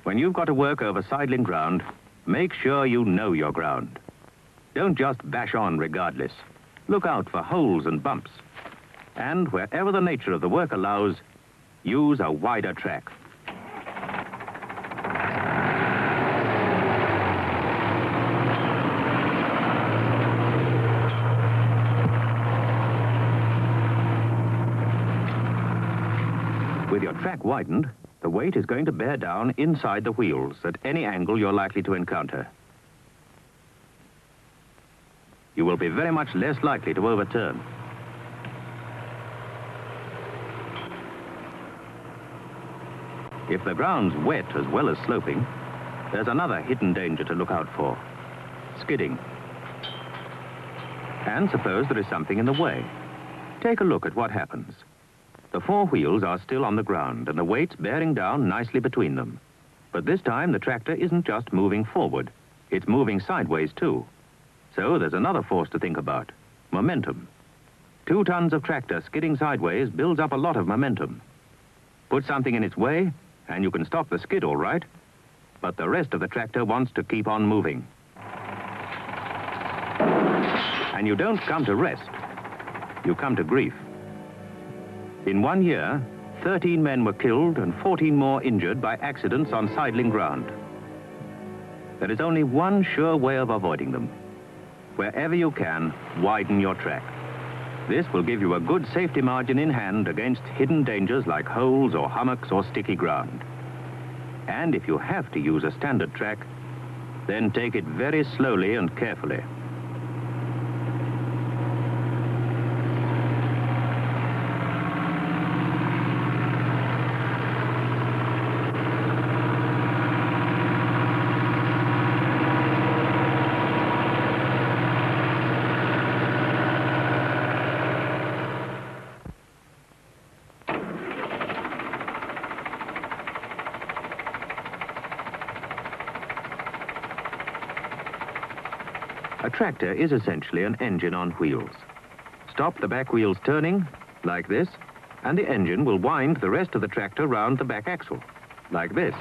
When you've got to work over sidling ground, make sure you know your ground. Don't just bash on regardless. Look out for holes and bumps. And wherever the nature of the work allows, use a wider track. With your track widened, the weight is going to bear down inside the wheels at any angle you're likely to encounter. You will be very much less likely to overturn. If the ground's wet as well as sloping, there's another hidden danger to look out for: skidding. And suppose there is something in the way. Take a look at what happens. The four wheels are still on the ground and the weight's bearing down nicely between them. But this time the tractor isn't just moving forward, it's moving sideways too. So there's another force to think about: momentum. 2 tons of tractor skidding sideways builds up a lot of momentum. Put something in its way and you can stop the skid all right, but the rest of the tractor wants to keep on moving. And you don't come to rest, you come to grief. In 1 year, 13 men were killed and 14 more injured by accidents on sidling ground. There is only one sure way of avoiding them. Wherever you can, widen your track. This will give you a good safety margin in hand against hidden dangers like holes or hummocks or sticky ground. And if you have to use a standard track, then take it very slowly and carefully. A tractor is essentially an engine on wheels. Stop the back wheels turning, like this, and the engine will wind the rest of the tractor round the back axle, like this.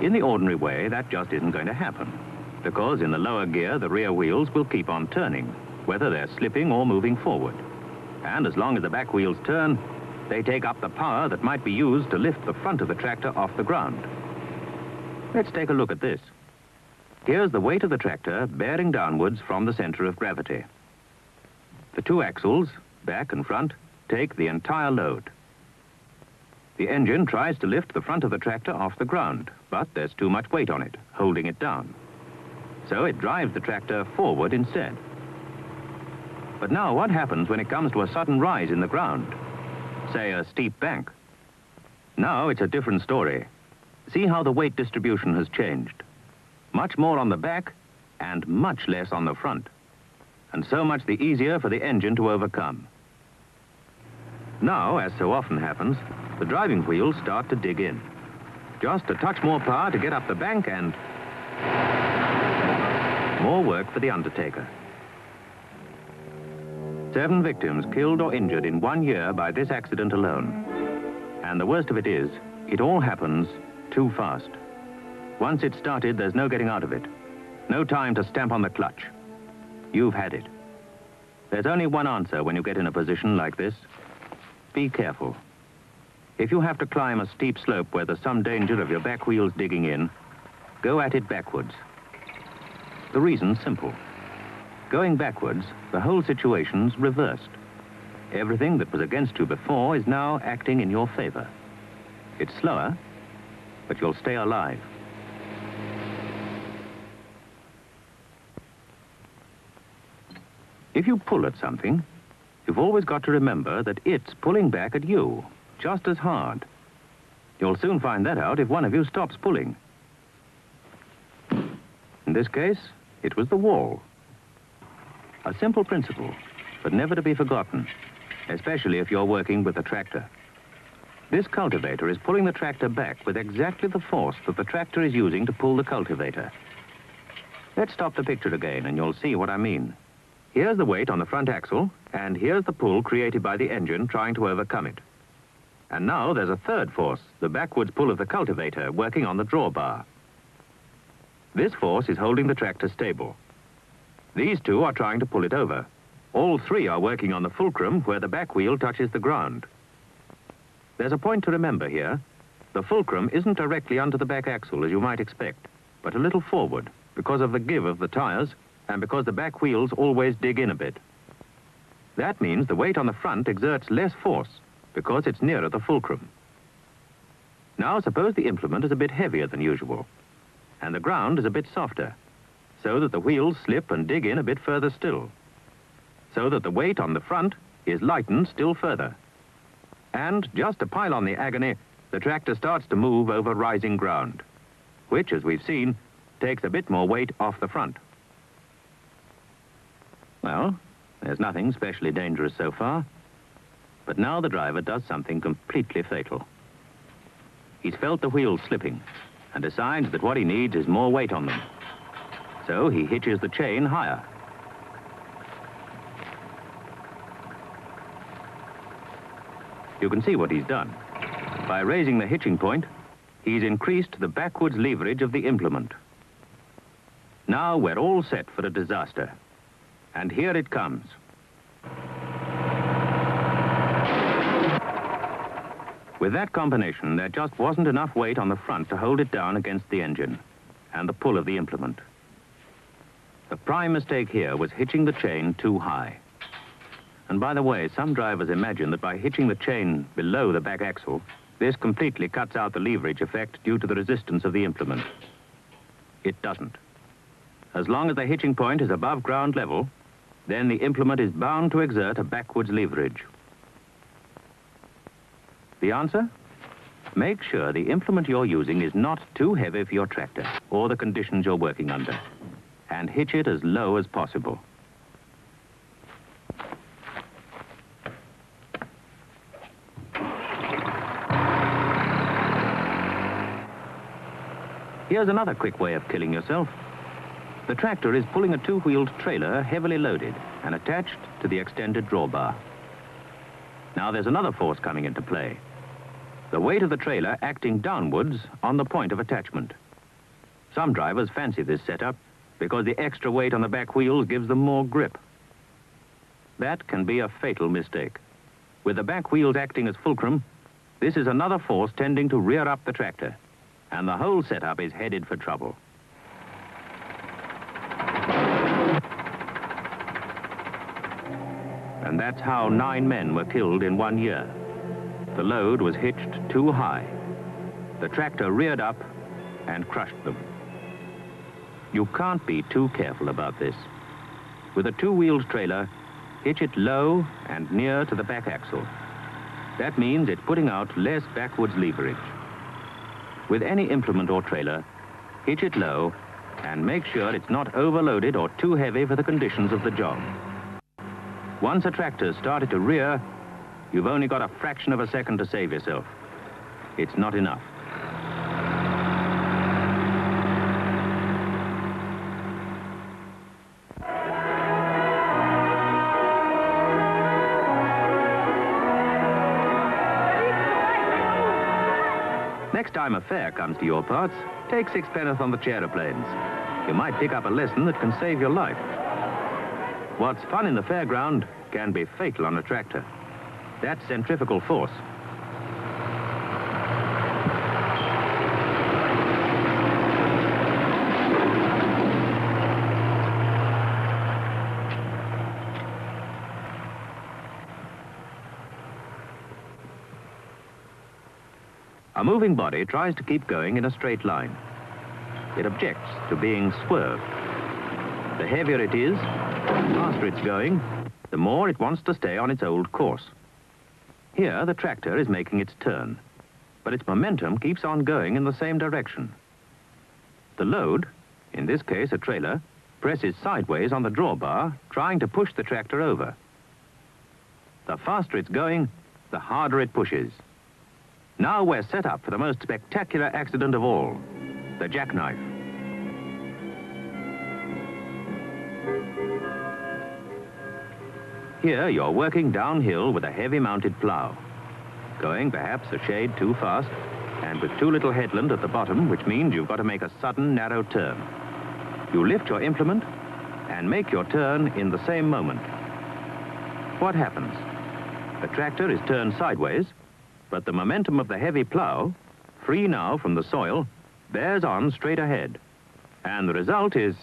In the ordinary way, that just isn't going to happen, because in the lower gear, the rear wheels will keep on turning, whether they're slipping or moving forward. And as long as the back wheels turn, they take up the power that might be used to lift the front of the tractor off the ground. Let's take a look at this. Here's the weight of the tractor bearing downwards from the center of gravity. The 2 axles, back and front, take the entire load. The engine tries to lift the front of the tractor off the ground, but there's too much weight on it, holding it down. So it drives the tractor forward instead. But now what happens when it comes to a sudden rise in the ground? Say a steep bank. Now it's a different story. See how the weight distribution has changed. Much more on the back and much less on the front. And so much the easier for the engine to overcome. Now, as so often happens, the driving wheels start to dig in. Just a touch more power to get up the bank and more work for the undertaker. 7 victims killed or injured in 1 year by this accident alone. And the worst of it is, it all happens too fast. Once it's started, there's no getting out of it. No time to stamp on the clutch. You've had it. There's only one answer when you get in a position like this. Be careful. If you have to climb a steep slope where there's some danger of your back wheels digging in, go at it backwards. The reason's simple. Going backwards, the whole situation's reversed. Everything that was against you before is now acting in your favor. It's slower, but you'll stay alive. If you pull at something, you've always got to remember that it's pulling back at you, just as hard. You'll soon find that out if one of you stops pulling. In this case, it was the wall. A simple principle, but never to be forgotten, especially if you're working with a tractor. This cultivator is pulling the tractor back with exactly the force that the tractor is using to pull the cultivator. Let's stop the picture again and you'll see what I mean. Here's the weight on the front axle, and here's the pull created by the engine trying to overcome it. And now there's a third force, the backwards pull of the cultivator working on the drawbar. This force is holding the tractor stable. These two are trying to pull it over. All three are working on the fulcrum where the back wheel touches the ground. There's a point to remember here. The fulcrum isn't directly under the back axle as you might expect, but a little forward because of the give of the tires and because the back wheels always dig in a bit. That means the weight on the front exerts less force because it's nearer the fulcrum. Now suppose the implement is a bit heavier than usual and the ground is a bit softer, so that the wheels slip and dig in a bit further still, so that the weight on the front is lightened still further. And just to pile on the agony, the tractor starts to move over rising ground, which, as we've seen, takes a bit more weight off the front. Well, there's nothing specially dangerous so far, but now the driver does something completely fatal. He's felt the wheels slipping and decides that what he needs is more weight on them. So he hitches the chain higher. You can see what he's done. By raising the hitching point, he's increased the backwards leverage of the implement. Now we're all set for a disaster. And here it comes. With that combination, there just wasn't enough weight on the front to hold it down against the engine and the pull of the implement. The prime mistake here was hitching the chain too high. And by the way, some drivers imagine that by hitching the chain below the back axle, this completely cuts out the leverage effect due to the resistance of the implement. It doesn't. As long as the hitching point is above ground level, then the implement is bound to exert a backwards leverage. The answer? Make sure the implement you're using is not too heavy for your tractor or the conditions you're working under, and hitch it as low as possible. Here's another quick way of killing yourself. The tractor is pulling a two-wheeled trailer heavily loaded and attached to the extended drawbar. Now there's another force coming into play. The weight of the trailer acting downwards on the point of attachment. Some drivers fancy this setup because the extra weight on the back wheels gives them more grip. That can be a fatal mistake. With the back wheels acting as fulcrum, this is another force tending to rear up the tractor, and the whole setup is headed for trouble. And that's how 9 men were killed in 1 year. The load was hitched too high. The tractor reared up and crushed them. You can't be too careful about this. With a two-wheeled trailer, hitch it low and near to the back axle. That means it's putting out less backwards leverage. With any implement or trailer, hitch it low and make sure it's not overloaded or too heavy for the conditions of the job. Once a tractor's started to rear, you've only got a fraction of a second to save yourself. It's not enough. Next time a fare comes to your parts, take 6 on the chair-aplanes. You might pick up a lesson that can save your life. What's fun in the fairground can be fatal on a tractor. That's centrifugal force. A moving body tries to keep going in a straight line. It objects to being swerved. The heavier it is, the faster it's going, the more it wants to stay on its old course. Here, the tractor is making its turn, but its momentum keeps on going in the same direction. The load, in this case a trailer, presses sideways on the drawbar, trying to push the tractor over. The faster it's going, the harder it pushes. Now we're set up for the most spectacular accident of all, the jackknife. Here you're working downhill with a heavy mounted plow, going perhaps a shade too fast and with too little headland at the bottom, which means you've got to make a sudden narrow turn. You lift your implement and make your turn in the same moment. What happens? The tractor is turned sideways, but the momentum of the heavy plow, free now from the soil, bears on straight ahead. And the result is...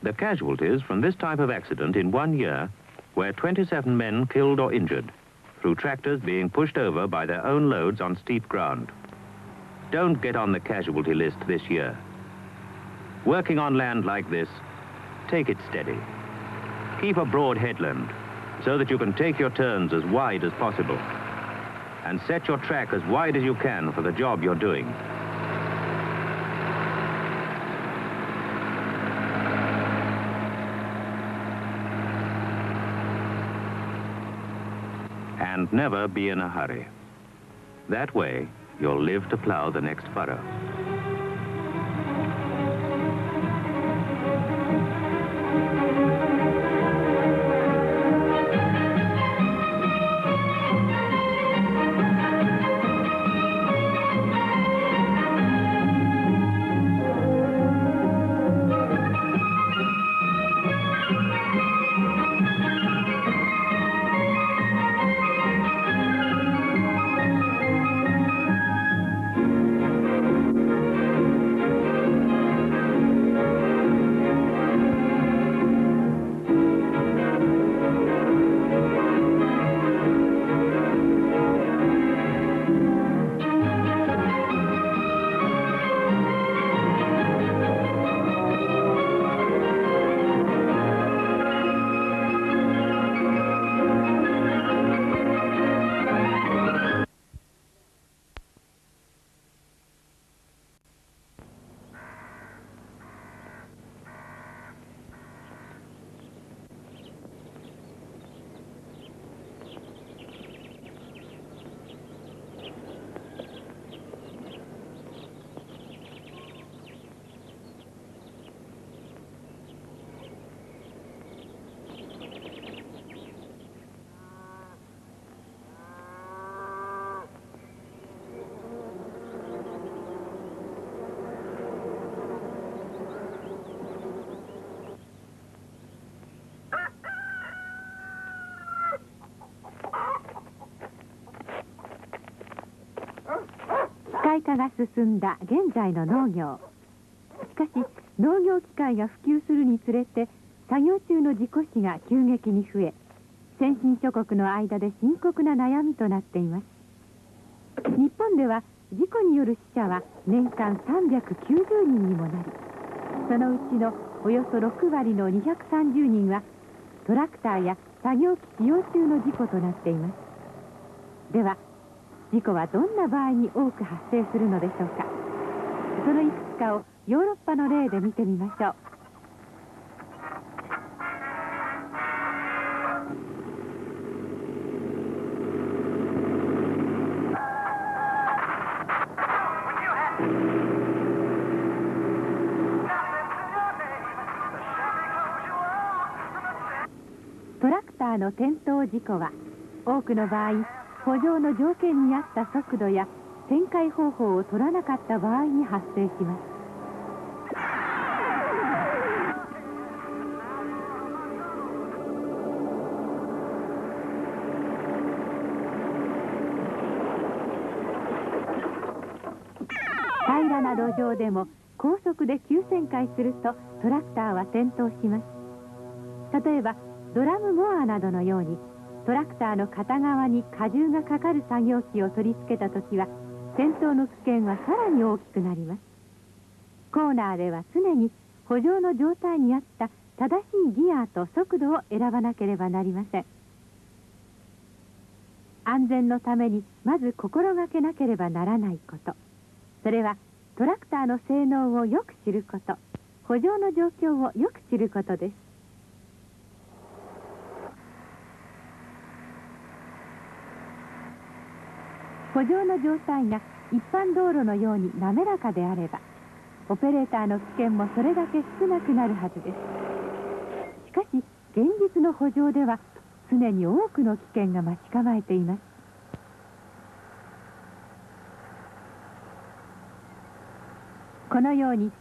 The casualties from this type of accident in 1 year were 27 men killed or injured through tractors being pushed over by their own loads on steep ground. Don't get on the casualty list this year. Working on land like this, take it steady. Keep a broad headland so that you can take your turns as wide as possible and set your track as wide as you can for the job you're doing. And never be in a hurry. That way, you'll live to plow the next furrow.機械化が進んだ現在の農業。しかし農業機械が普及するにつれて作業中の事故死が急激に増え、先進諸国の間で深刻な悩みとなっています。日本では事故による死者は年間390人にもなり、そのうちのおよそ6割の230人はトラクターや作業機使用中の事故となっています。では事故はどんな場合に多く発生するのでしょうか。そのいくつかをヨーロッパの例で見てみましょう。トラクターの転倒事故は多くの場合、補助の条件に合った速度や旋回方法を取らなかった場合に発生します。平らな土壌でも高速で急旋回するとトラクターは転倒します。例えばドラムモアなどのようにトラクターの片側に荷重がかかる作業機を取り付けたときは転倒の危険はさらに大きくなります。コーナーでは常に補助の状態に合った正しいギアと速度を選ばなければなりません。安全のためにまず心がけなければならないこと、それはトラクターの性能をよく知ること、補助の状況をよく知ることです。補助の状態が一般道路のように滑らかであれば、オペレーターの危険もそれだけ少なくなるはずです。しかし現実の圃場では常に多くの危険が待ち構えています。このように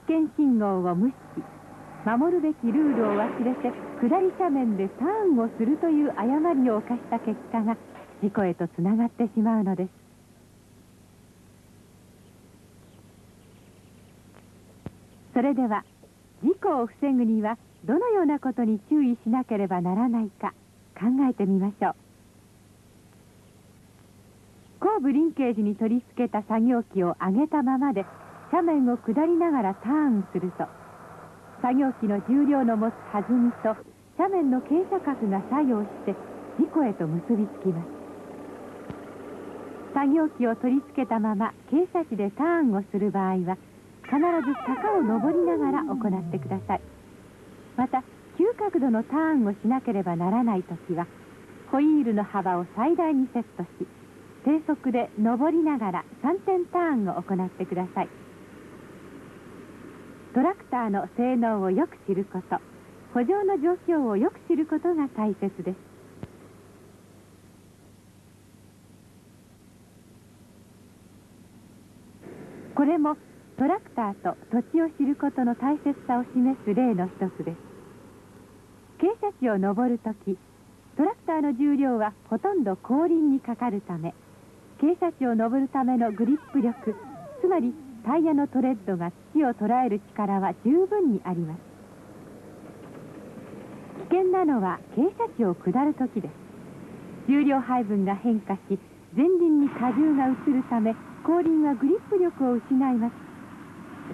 危険信号を無視し、守るべきルールを忘れて下り斜面でターンをするという誤りを犯した結果が事故へとつながってしまうのです。それでは事故を防ぐにはどのようなことに注意しなければならないか考えてみましょう。後部リンケージに取り付けた作業機を上げたままで斜面を下りながらターンすると、作業機の重量の持つ弾みと斜面の傾斜角が作用して事故へと結びつきます。作業機を取り付けたまま傾斜地でターンをする場合は必ず坂を上りながら行ってください。また急角度のターンをしなければならないときはホイールの幅を最大にセットし、低速で上りながら3点ターンを行ってください。トラクターの性能をよく知ること、圃場の状況をよく知ることが大切です。これもトラクターと土地を知ることの大切さを示す例の一つです。傾斜地を登るとき、トラクターの重量はほとんど後輪にかかるため、傾斜地を登るためのグリップ力、つまりタイヤのトレッドが土を捉える力は十分にあります。危険なのは傾斜地を下るときです。重量配分が変化し、前輪に荷重が移るため、後輪はグリップ力を失います。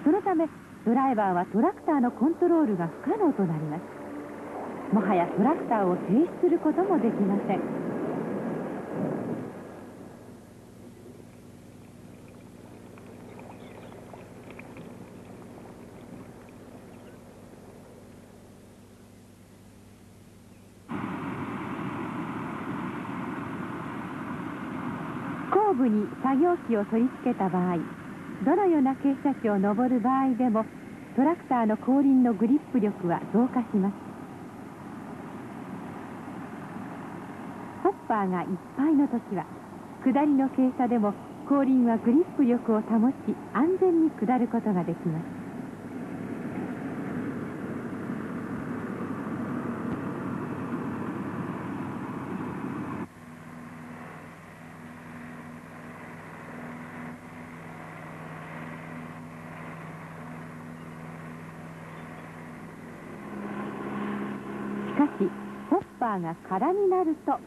そのためドライバーはトラクターのコントロールが不可能となります。もはやトラクターを停止することもできません。後部に作業機を取り付けた場合、どのような傾斜地を登る場合でもトラクターの後輪のグリップ力は増加します。ホッパーがいっぱいの時は下りの傾斜でも後輪はグリップ力を保ち安全に下ることができます。しかしホッパーが空になると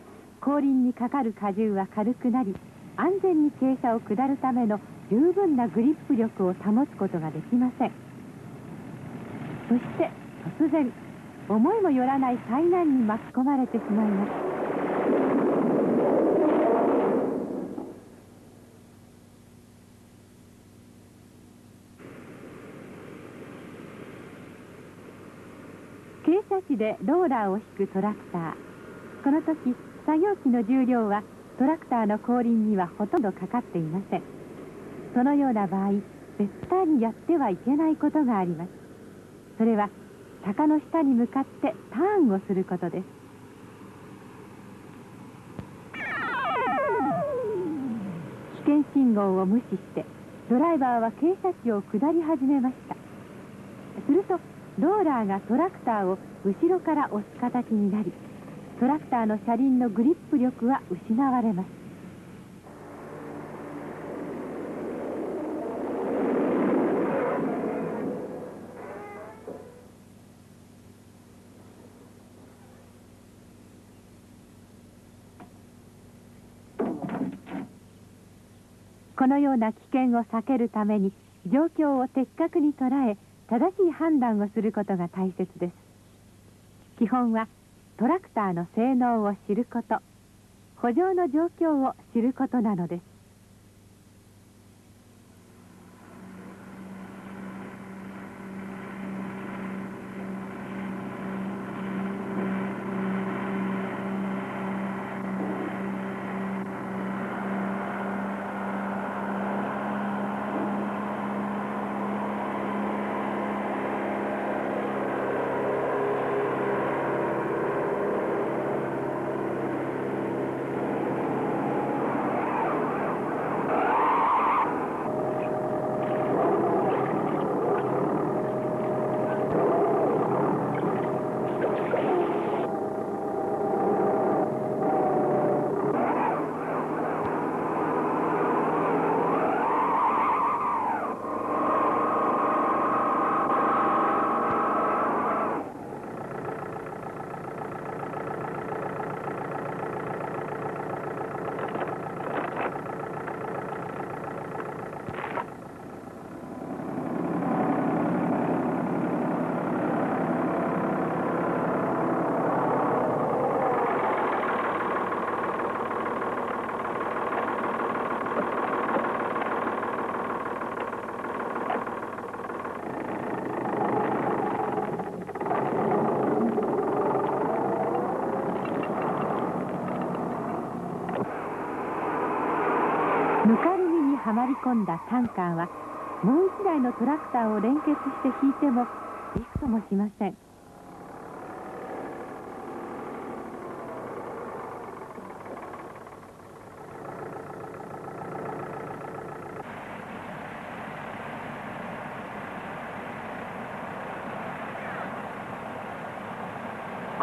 後輪にかかる荷重は軽くなり、安全に傾斜を下るための十分なグリップ力を保つことができません。そして突然思いもよらない災難に巻き込まれてしまいます。傾斜地でローラーを引くトラクター。この時作業機の重量はトラクターの後輪にはほとんどかかっていません。そのような場合、絶対にやってはいけないことがあります。それは坂の下に向かってターンをすることです。危険信号を無視してドライバーは傾斜地を下り始めました。するとローラーがトラクターを後ろから押す形になり、トラクターの車輪のグリップ力は失われます。このような危険を避けるために状況を的確に捉え、正しい判断をすることが大切です。基本はトラクターの性能を知ること、圃場の状況を知ることなのです。はまり込んだタンカーはもう1台のトラクターを連結して引いてもびくともしません。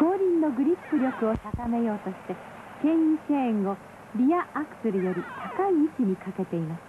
後輪のグリップ力を高めようとして牽引チェーンをリアアクセルより高い位置にかけています。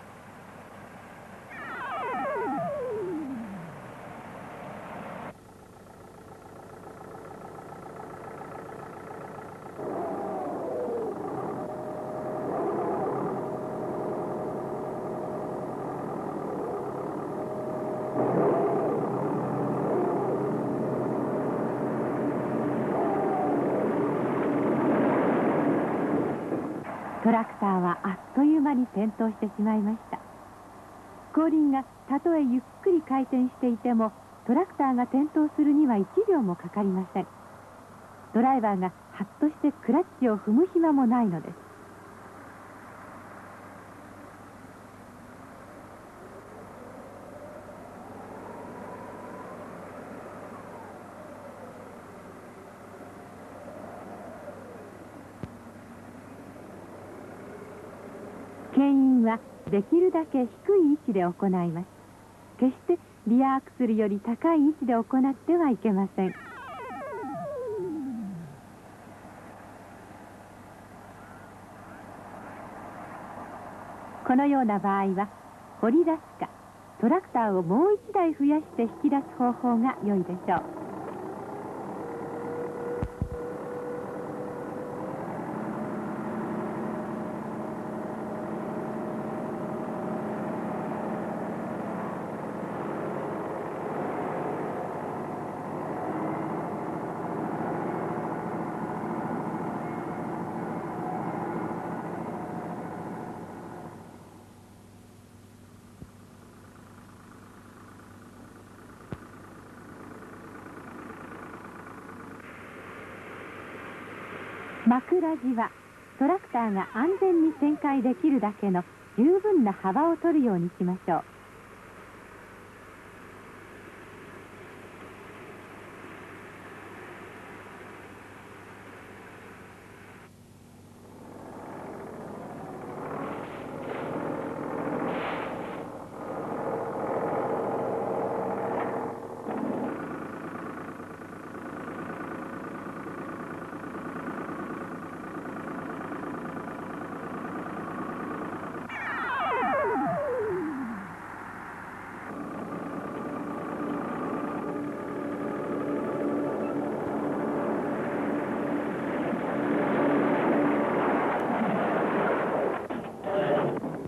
トラクターはあっという間に転倒してしまいました。後輪がたとえゆっくり回転していてもトラクターが転倒するには1秒もかかりません。ドライバーがハッとしてクラッチを踏む暇もないのです。牽引はできるだけ低い位置で行います。決してリアアクセルより高い位置で行ってはいけません。このような場合は掘り出すかトラクターをもう1台増やして引き出す方法が良いでしょう。枕地はトラクターが安全に旋回できるだけの十分な幅を取るようにしましょう。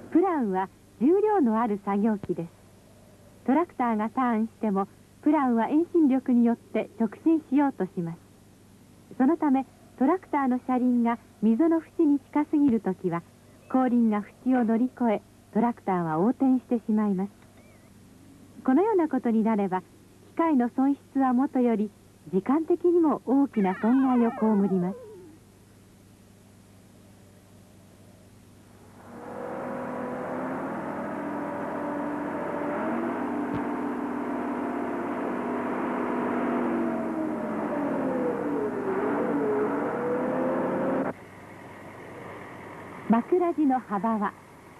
プランは重量のある作業機です。トラクターがターンしてもプランは遠心力によって直進しようとします。そのためトラクターの車輪が溝の縁に近すぎるときは後輪が縁を乗り越えトラクターは横転してしまいます。このようなことになれば機械の損失はもとより時間的にも大きな損害を被ります。枕地の幅は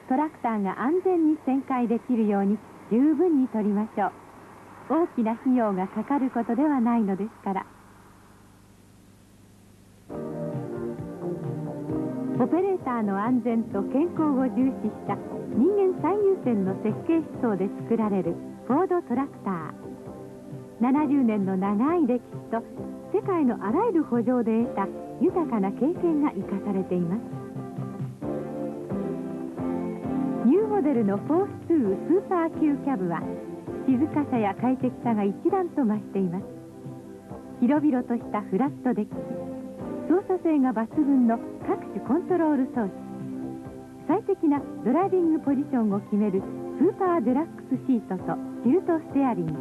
トラクターが安全に旋回できるように十分に取りましょう。大きな費用がかかることではないのですから。オペレーターの安全と健康を重視した人間最優先の設計思想で作られるフォードトラクター。70年の長い歴史と世界のあらゆる補助で得た豊かな経験が生かされています。ニューモデルのフォース2スーパー級キャブは静かさや快適さが一段と増しています。広々としたフラットデッキ、操作性が抜群の各種コントロール装置、最適なドライビングポジションを決めるスーパーデラックスシートとシルトステアリング、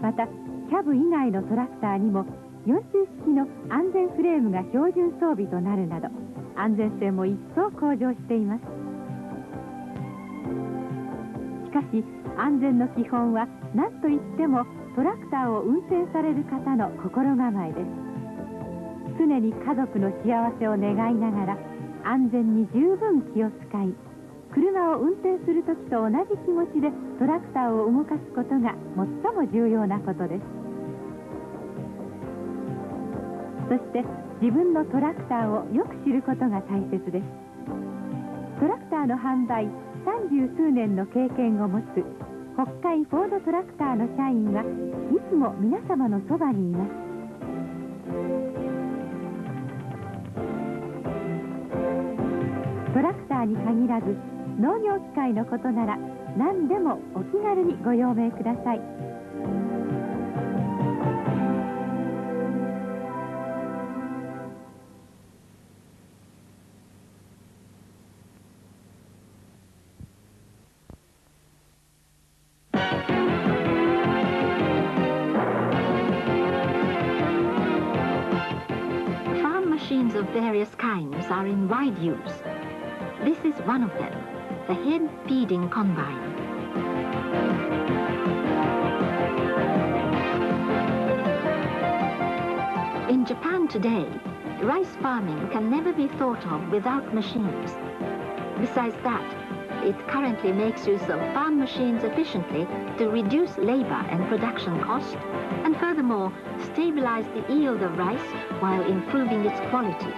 またキャブ以外のトラクターにも4周式の安全フレームが標準装備となるなど安全性も一層向上しています。しかし安全の基本は何といってもトラクターを運転される方の心構えです。常に家族の幸せを願いながら安全に十分気を使い、車を運転する時と同じ気持ちでトラクターを動かすことが最も重要なことです。そして自分のトラクターをよく知ることが大切です。トラクターの販売30数年の経験を持つ北海フォードトラクターの社員はいつも皆様のそばにいます。トラクターに限らず農業機械のことなら何でもお気軽にご用命ください。Machines of various kinds are in wide use. This is one of them, the head feeding combine. In Japan today, rice farming can never be thought of without machines. Besides that, it currently makes use of farm machines efficiently to reduce labor and production cost, and furthermore, stabilize the yield of rice while improving its quality.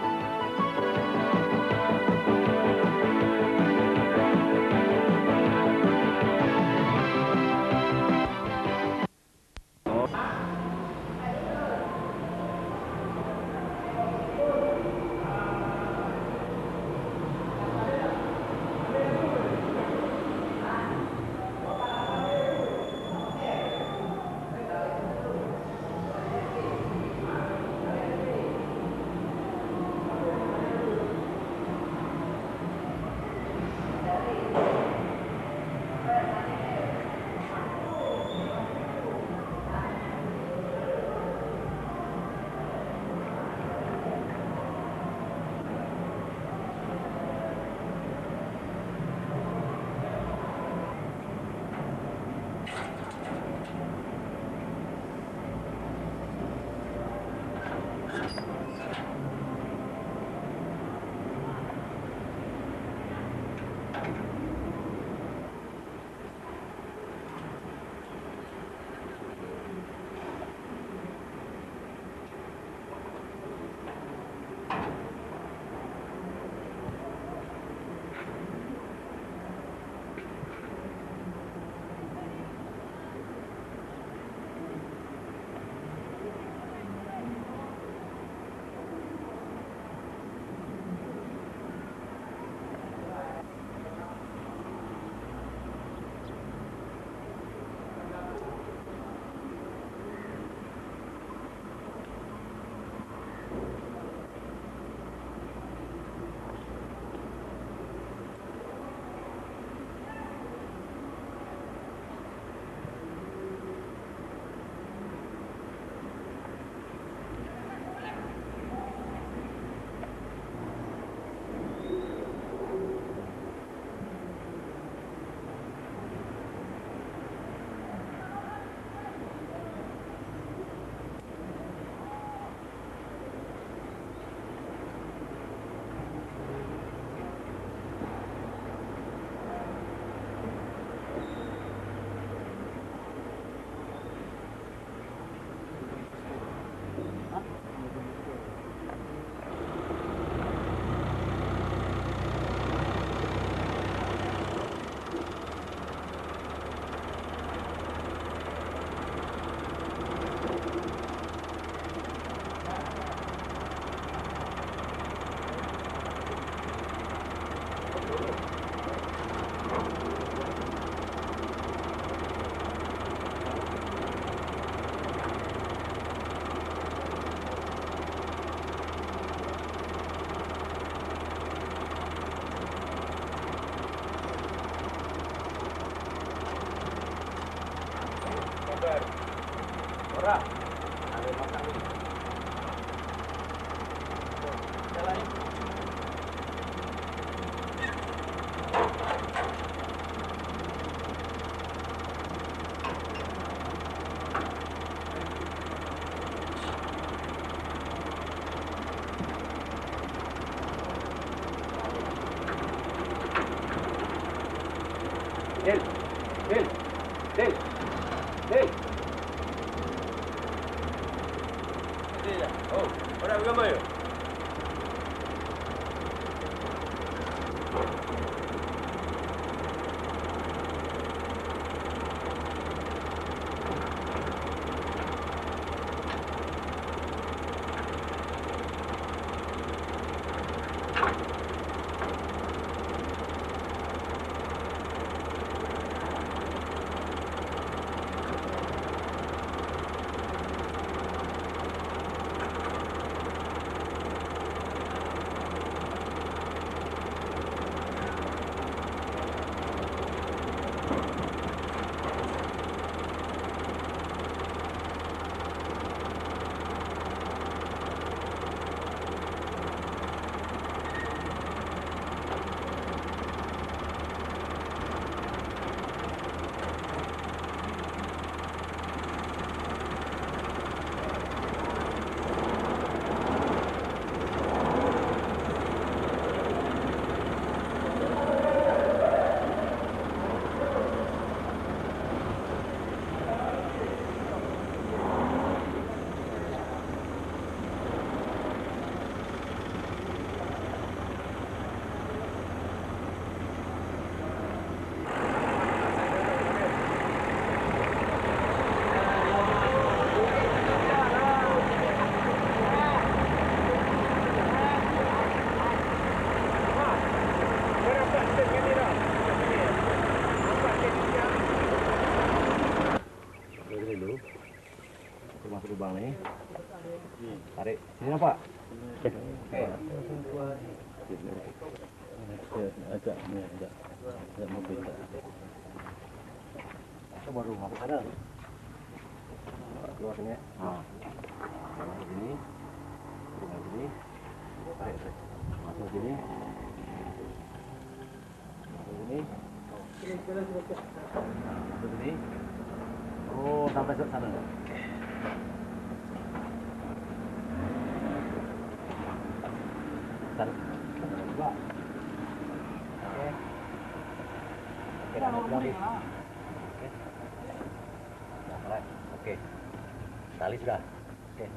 Masuk lubang ni. Tarik. Sini nampak? Ajak ni ajak. Ajak mobil tak. Kita baru masuk sana. Keluar sini. Masuk sini. Keluar sini. Tarik. Masuk sini. Masuk sini. Masuk sini. Oh, sampai ke sana. Tarik. Okey. Okey, dah nak habis. Okey. Dah mulai. Okey. Tali sudah. Okey.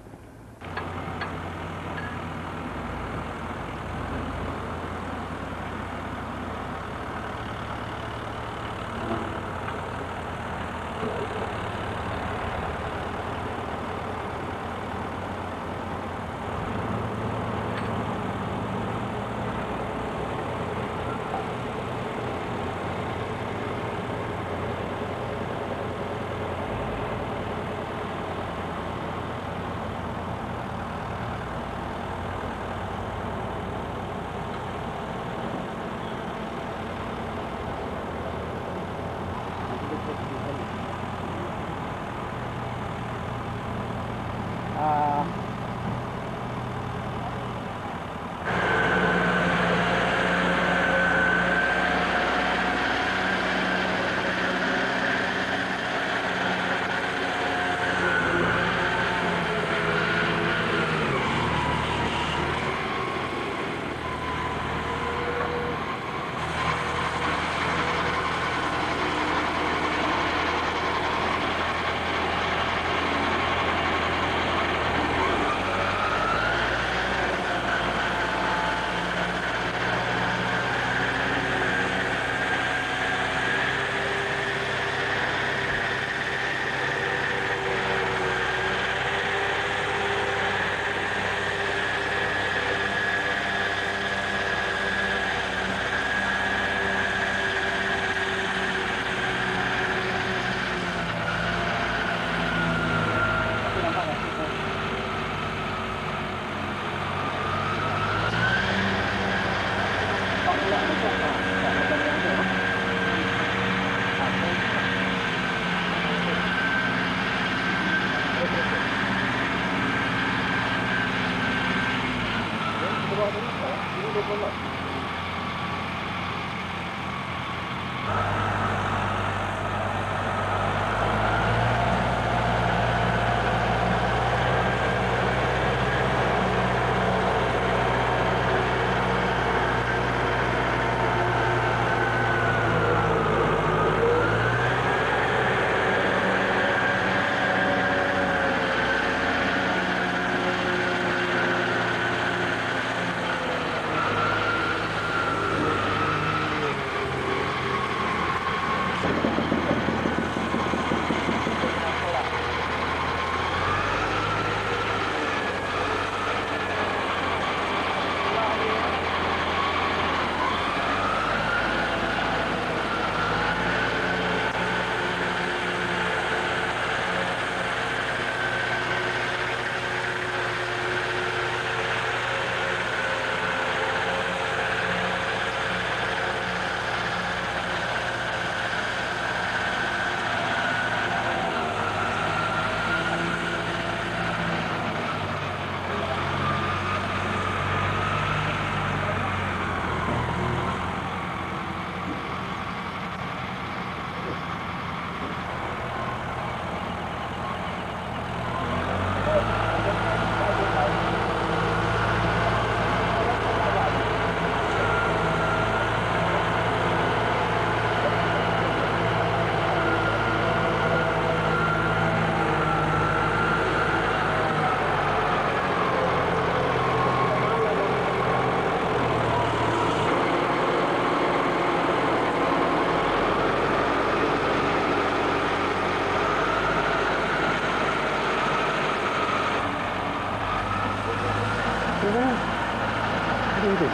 itu.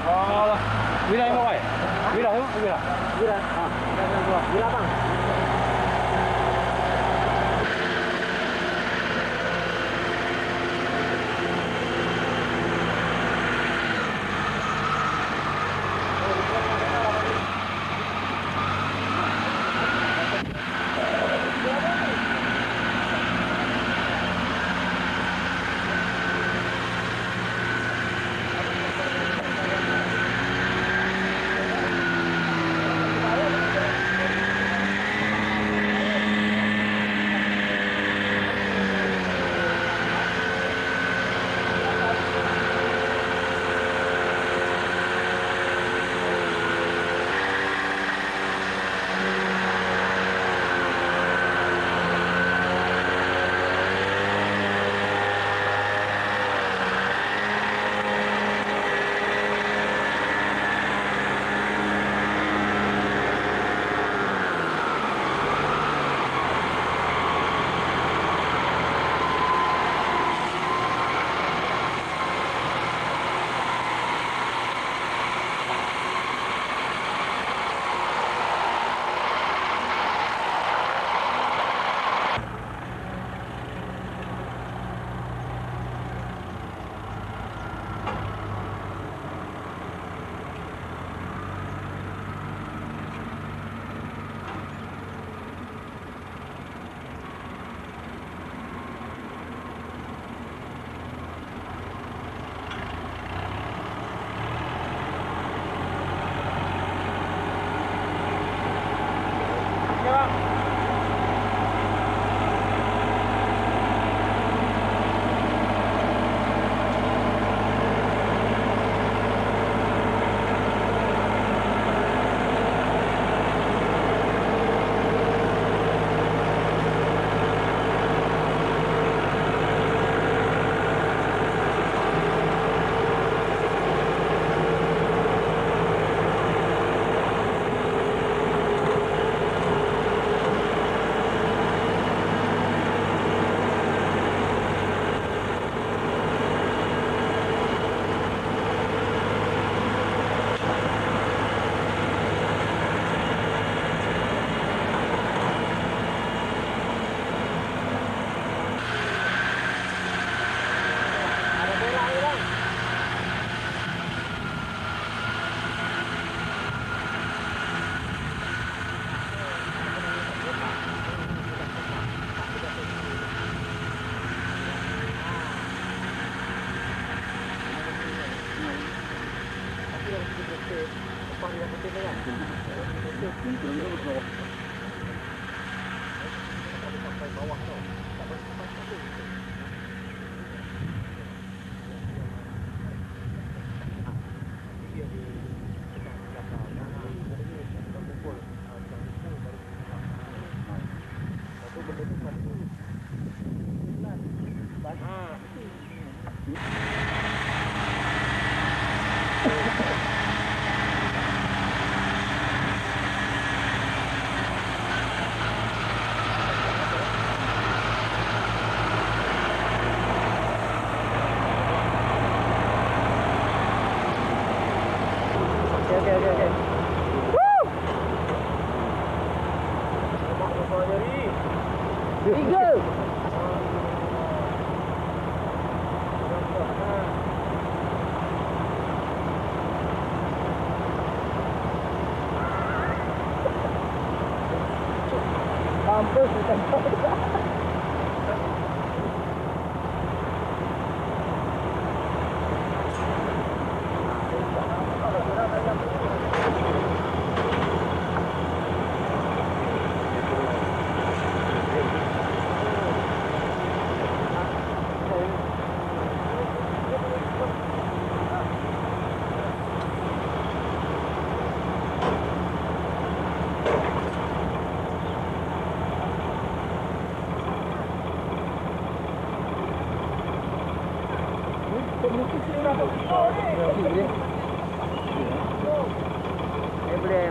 Oh, bila yang mau? Bila. Ah, bila bang.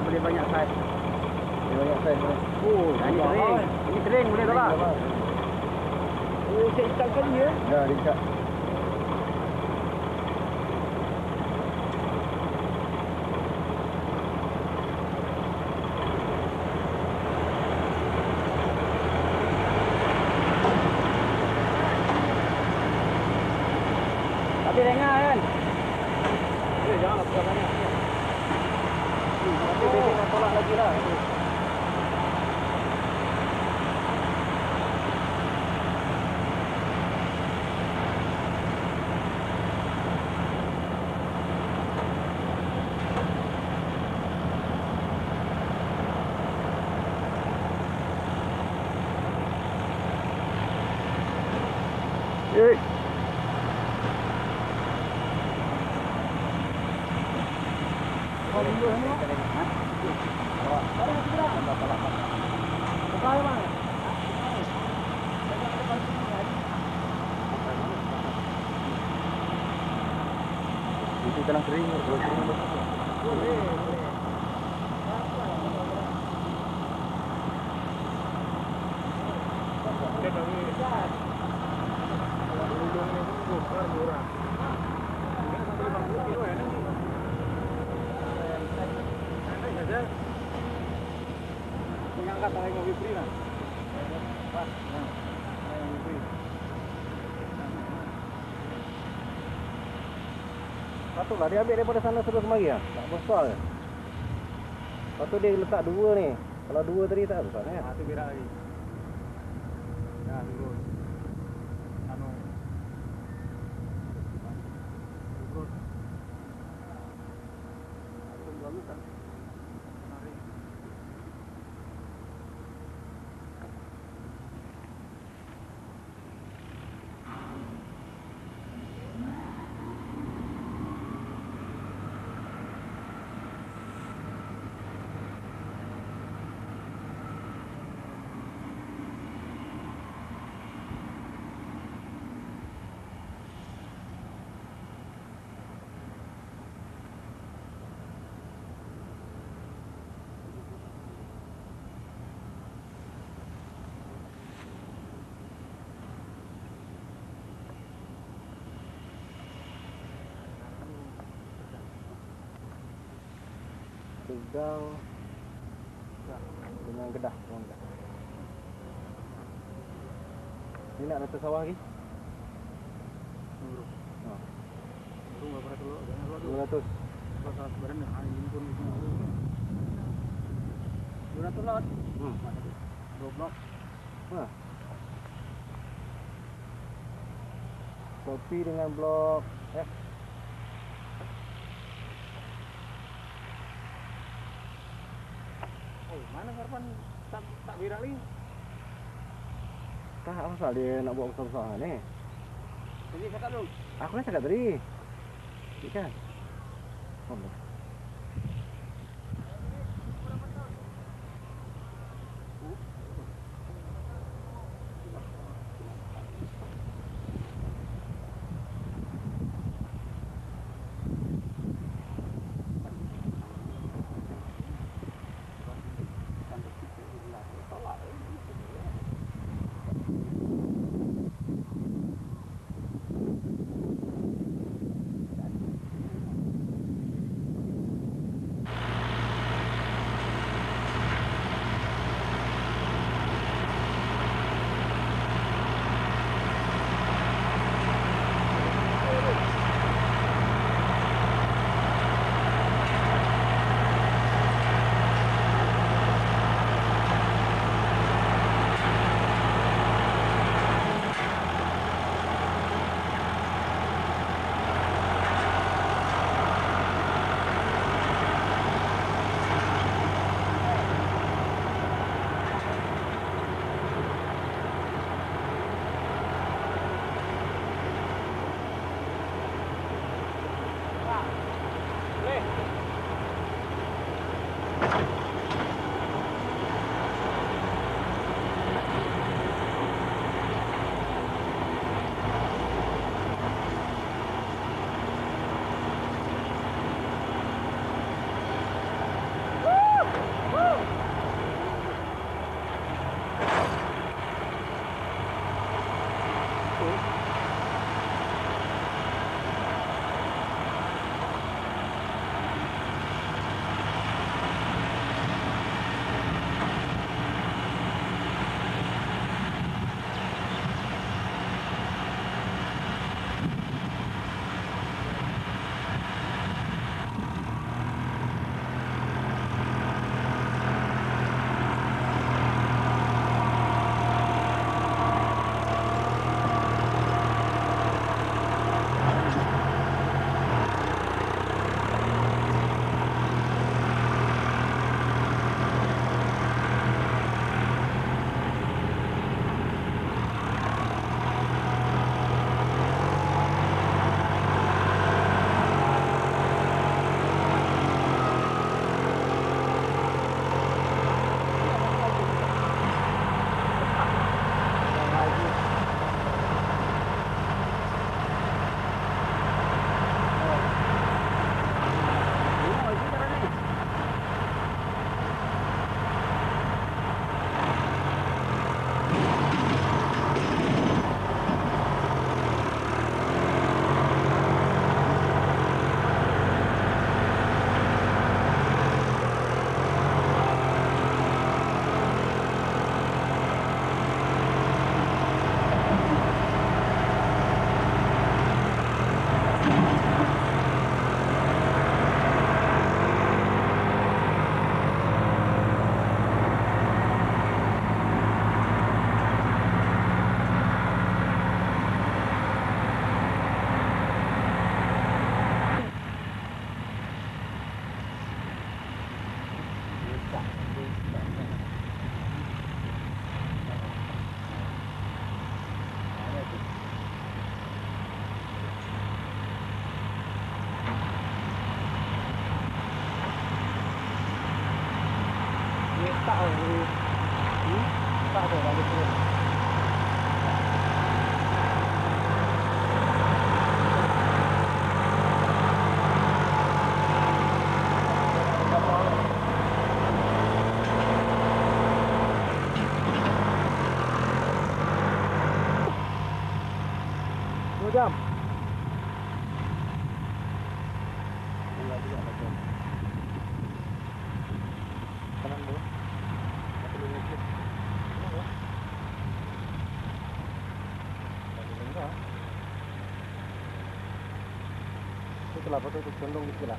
Boleh banyak saiz. Banyak saiz. Oh, ini kering boleh tak? Ikat kali ya? Ya, ikat. Tapi lengah kan? Janganlah pegang banyak. Nanti bebek nak tolak lagi lah. Itu dalam kering, kalau kering boleh. Mengangkat tangan mobil free lah. Patutlah dia ambil daripada sana terus mari lah. Tak besar je. Patut dia letak dua ni. Kalau dua tadi tak besar ni. Itu berak lagi. Ya, turun. Turun. Turun bagus tak? Menarik. Pegang dengan gedah. Ni nak atas sawah lagi? Ha. Turun berapa ratus lot? Jangan lot 200. Kalau salah sebenarnya ini pun 200 lot. 2 blok. Ha. Kopi dengan blok F. Mana harapan tak viral ni? Tak apa dia nak buat besar-besar ni. Jadi cakap dulu. Aku dah cakap tadi. Ikan. Allah. jam. Kanan bawah. Itulah foto itu condong di sini.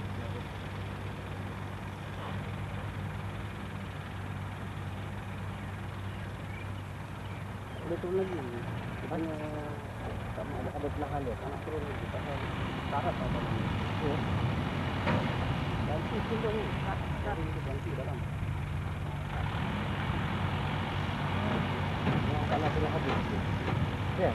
Boleh turun lagi. Hanya ada belahan dia, tanah turun lagi. Tarat apa? Ganti condong ni. Cari ganti dalam. Tanah sudah habis. Ya.